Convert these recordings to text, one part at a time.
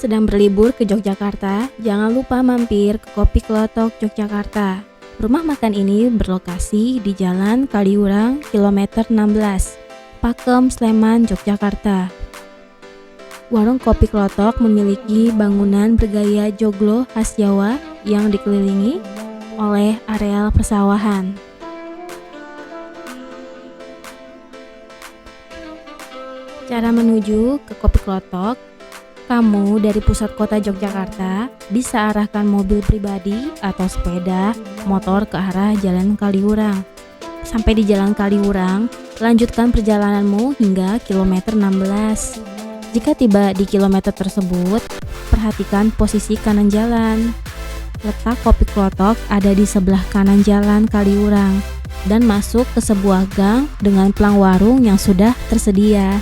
Sedang berlibur ke Yogyakarta, jangan lupa mampir ke Kopi Klothok Yogyakarta. Rumah makan ini berlokasi di Jalan Kaliurang, kilometer 16, Pakem, Sleman, Yogyakarta. Warung Kopi Klothok memiliki bangunan bergaya joglo khas Jawa yang dikelilingi oleh areal persawahan. Cara menuju ke Kopi Klothok, kamu dari pusat kota Yogyakarta bisa arahkan mobil pribadi atau sepeda motor ke arah Jalan Kaliurang. Sampai di Jalan Kaliurang, lanjutkan perjalananmu hingga kilometer 16. Jika tiba di kilometer tersebut, perhatikan posisi kanan jalan. Letak Kopi Klothok ada di sebelah kanan Jalan Kaliurang dan masuk ke sebuah gang dengan pelang warung yang sudah tersedia.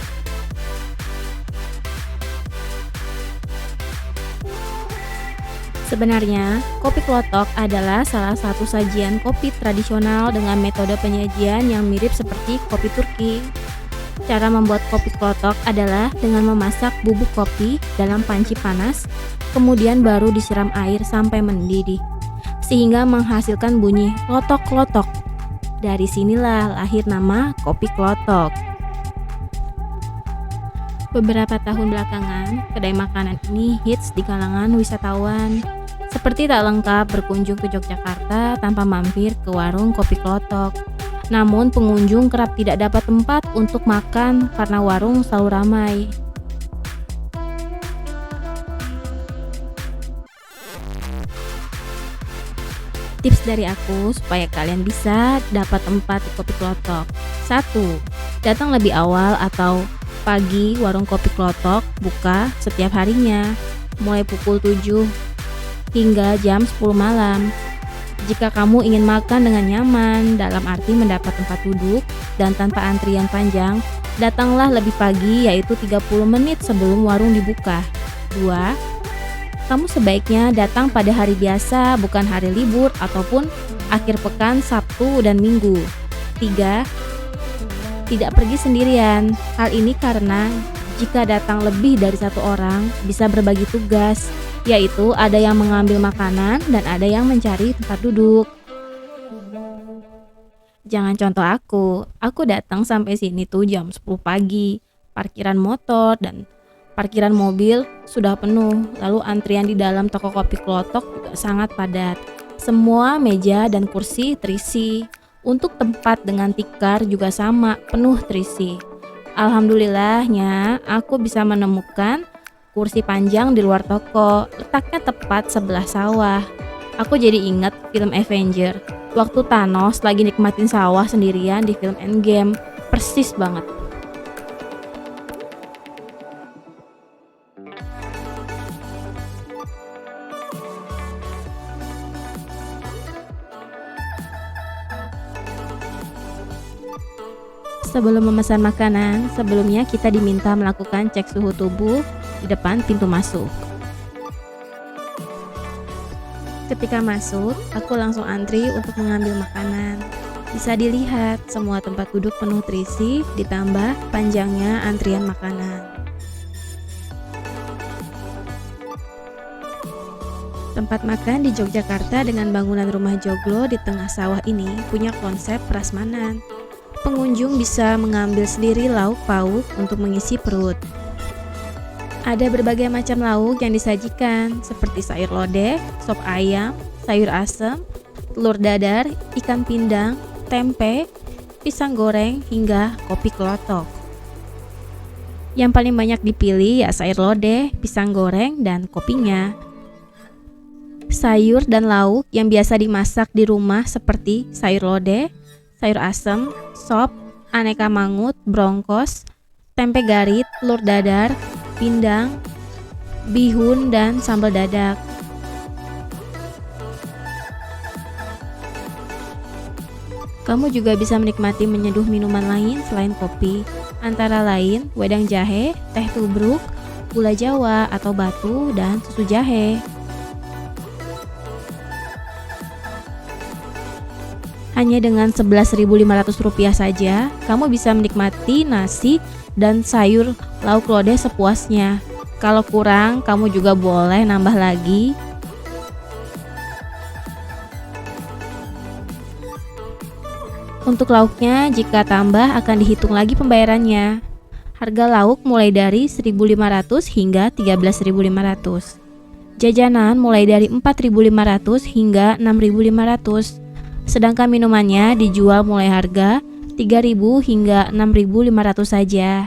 Sebenarnya, Kopi Klothok adalah salah satu sajian kopi tradisional dengan metode penyajian yang mirip seperti kopi Turki. Cara membuat Kopi Klothok adalah dengan memasak bubuk kopi dalam panci panas, kemudian baru disiram air sampai mendidih, sehingga menghasilkan bunyi klotok-klotok. Dari sinilah lahir nama Kopi Klothok. Beberapa tahun belakangan, kedai makanan ini hits di kalangan wisatawan. Seperti tak lengkap berkunjung ke Yogyakarta tanpa mampir ke warung Kopi Klothok. Namun pengunjung kerap tidak dapat tempat untuk makan karena warung selalu ramai. Tips dari aku supaya kalian bisa dapat tempat di Kopi Klothok. 1. Datang lebih awal atau pagi. Warung Kopi Klothok buka setiap harinya, mulai pukul 7 hingga jam 10 malam. Jika kamu ingin makan dengan nyaman, dalam arti mendapat tempat duduk dan tanpa antrian panjang, datanglah lebih pagi, yaitu 30 menit sebelum warung dibuka. 2. Kamu sebaiknya datang pada hari biasa, bukan hari libur ataupun akhir pekan Sabtu dan Minggu. 3. Tidak pergi sendirian. Hal ini karena jika datang lebih dari satu orang, bisa berbagi tugas, yaitu ada yang mengambil makanan dan ada yang mencari tempat duduk. Jangan contoh aku datang sampai sini tuh jam 10 pagi. Parkiran motor dan parkiran mobil sudah penuh, lalu antrian di dalam toko Kopi Klothok juga sangat padat. Semua meja dan kursi terisi. Untuk tempat dengan tikar juga sama, penuh terisi. Alhamdulillahnya aku bisa menemukan kursi panjang di luar toko, letaknya tepat sebelah sawah. Aku jadi ingat film Avenger, waktu Thanos lagi nikmatin sawah sendirian di film Endgame. Persis banget. Sebelum memesan makanan, sebelumnya kita diminta melakukan cek suhu tubuh di depan pintu masuk. Ketika masuk, aku langsung antri untuk mengambil makanan. Bisa dilihat, semua tempat duduk penuh terisi, ditambah panjangnya antrian makanan. Tempat makan di Yogyakarta dengan bangunan rumah joglo di tengah sawah ini punya konsep prasmanan. Pengunjung bisa mengambil sendiri lauk pauk untuk mengisi perut. Ada berbagai macam lauk yang disajikan, seperti sayur lodeh, sop ayam, sayur asem, telur dadar, ikan pindang, tempe, pisang goreng, hingga kopi klothok. Yang paling banyak dipilih ya sayur lodeh, pisang goreng, dan kopinya. Sayur dan lauk yang biasa dimasak di rumah seperti sayur lodeh, sayur asem, sop, aneka mangut, brongkos, tempe garit, telur dadar, pindang, bihun, dan sambal dadak. Kamu juga bisa menikmati menyeduh minuman lain selain kopi, antara lain wedang jahe, teh tubruk, gula jawa atau batu, dan susu jahe. Hanya dengan Rp11.500 saja, kamu bisa menikmati nasi dan sayur lauk lodeh sepuasnya. Kalau kurang, kamu juga boleh nambah lagi. Untuk lauknya, jika tambah akan dihitung lagi pembayarannya. Harga lauk mulai dari 1.500 hingga 13.500. Jajanan mulai dari 4.500 hingga 6.500. Sedangkan minumannya dijual mulai harga 3.000 hingga 6.500 saja.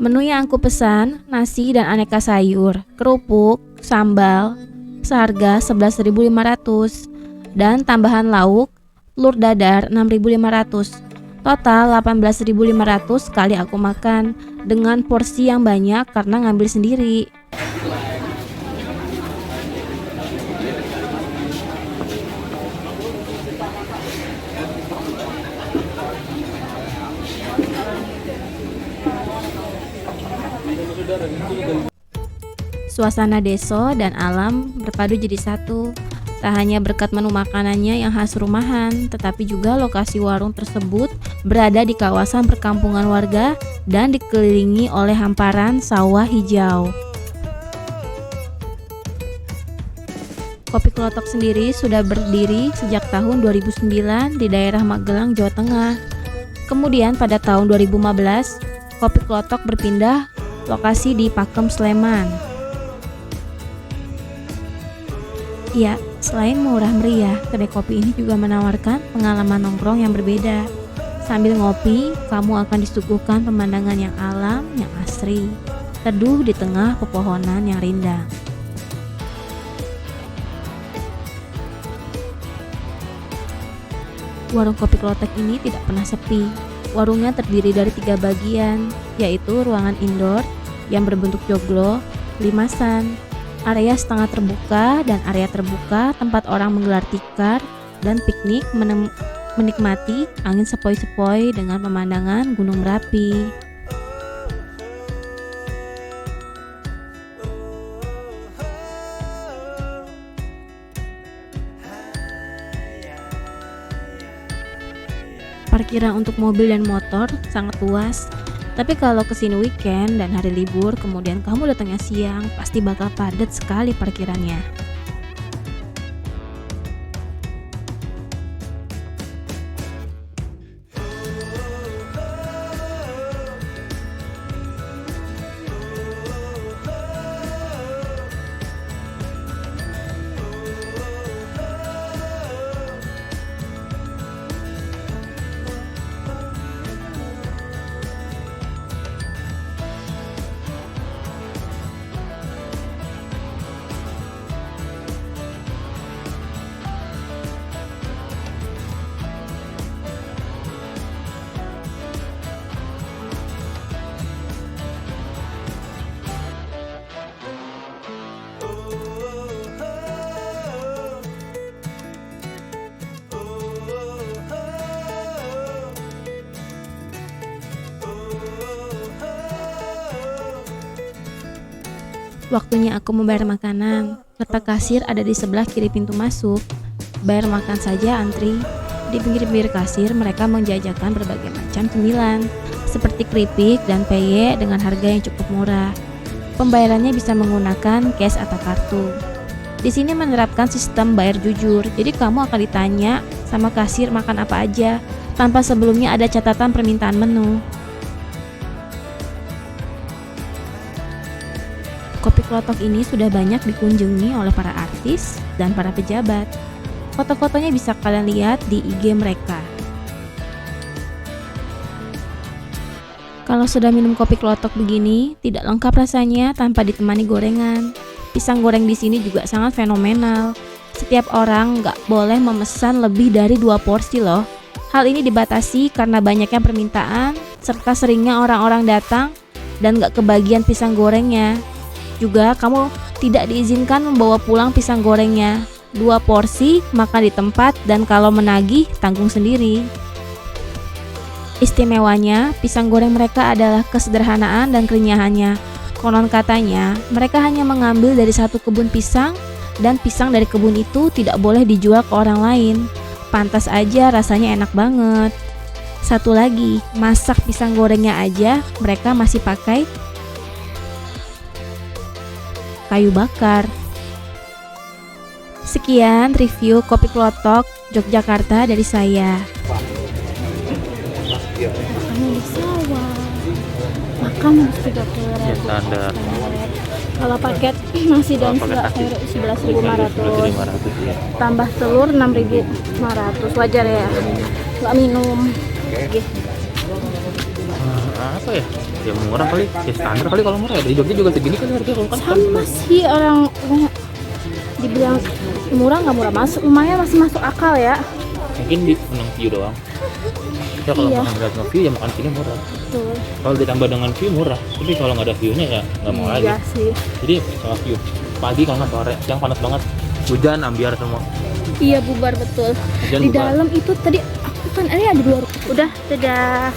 Menu yang aku pesan, nasi dan aneka sayur, kerupuk, sambal, seharga 11.500 dan tambahan lauk, telur dadar 6.500. Total 18.500 sekali aku makan dengan porsi yang banyak karena ngambil sendiri. Suasana deso dan alam berpadu jadi satu. Tak hanya berkat menu makanannya yang khas rumahan, tetapi juga lokasi warung tersebut berada di kawasan perkampungan warga dan dikelilingi oleh hamparan sawah hijau. Kopi Klotok sendiri sudah berdiri sejak tahun 2009 di daerah Magelang, Jawa Tengah. Kemudian pada tahun 2015, Kopi Klotok berpindah lokasi di Pakem, Sleman. Ya, selain murah meriah, kedai kopi ini juga menawarkan pengalaman nongkrong yang berbeda. Sambil ngopi, kamu akan disuguhkan pemandangan yang alam, yang asri, teduh di tengah pepohonan yang rindang. Warung Kopi Klotok ini tidak pernah sepi. Warungnya terdiri dari 3 bagian, yaitu ruangan indoor yang berbentuk joglo, limasan, area setengah terbuka, dan area terbuka tempat orang menggelar tikar dan piknik menikmati angin sepoi-sepoi dengan pemandangan Gunung Merapi. Parkiran untuk mobil dan motor sangat luas. Tapi kalau kesini weekend dan hari libur, kemudian kamu datangnya siang, pasti bakal padat sekali parkirannya. Waktunya aku membayar makanan. Letak kasir ada di sebelah kiri pintu masuk. Bayar makan saja antri. Di pinggir-pinggir kasir mereka menjajakan berbagai macam cemilan seperti keripik dan peye dengan harga yang cukup murah. Pembayarannya bisa menggunakan cash atau kartu. Di sini menerapkan sistem bayar jujur. Jadi kamu akan ditanya sama kasir makan apa aja tanpa sebelumnya ada catatan permintaan menu. Kopi Klotok ini sudah banyak dikunjungi oleh para artis dan para pejabat. Foto-fotonya bisa kalian lihat di IG mereka. Kalau sudah minum kopi Klotok begini, tidak lengkap rasanya tanpa ditemani gorengan. Pisang goreng di sini juga sangat fenomenal. Setiap orang nggak boleh memesan lebih dari 2 porsi loh. Hal ini dibatasi karena banyaknya permintaan, serta seringnya orang-orang datang dan nggak kebagian pisang gorengnya. Juga kamu tidak diizinkan membawa pulang pisang gorengnya. 2 porsi, makan di tempat, dan kalau menagih, tanggung sendiri. Istimewanya, pisang goreng mereka adalah kesederhanaan dan kerenyahannya. Konon katanya, mereka hanya mengambil dari satu kebun pisang, dan pisang dari kebun itu tidak boleh dijual ke orang lain. Pantas aja rasanya enak banget. Satu lagi, masak pisang gorengnya aja mereka masih pakai kayu bakar. Sekian review kopi klotok Yogyakarta dari saya. Makannya di sawah. Makan harus 30.000. Ya, standar. Kalau paket nasi dan Kalau pakai nasi, 11.500. 11.500 ya. Tambah telur 6.500. Wajar ya. Nggak minum. Oke. Apa ya? Ya murah kali, ya standar kali kalau murah ya. Di Jogja juga segini kan harga kalau kan. Sama sih orang dibilang murah nggak murah, masuk lumayan, masih masuk akal ya. Mungkin di menang view doang. Ya kalau Iya. makan berat view ya makan sini murah. Tuh. Kalau ditambah dengan view murah, tapi kalau nggak ada view-nya ya nggak mau lagi. Iya sih. Jadi sama view. Pagi kalau nggak sore, siang panas banget, hujan ambiar semua. Iya bubar betul. Hujan Di bubar. dalam itu tadi aku kan ada di luar. Udah, dadah.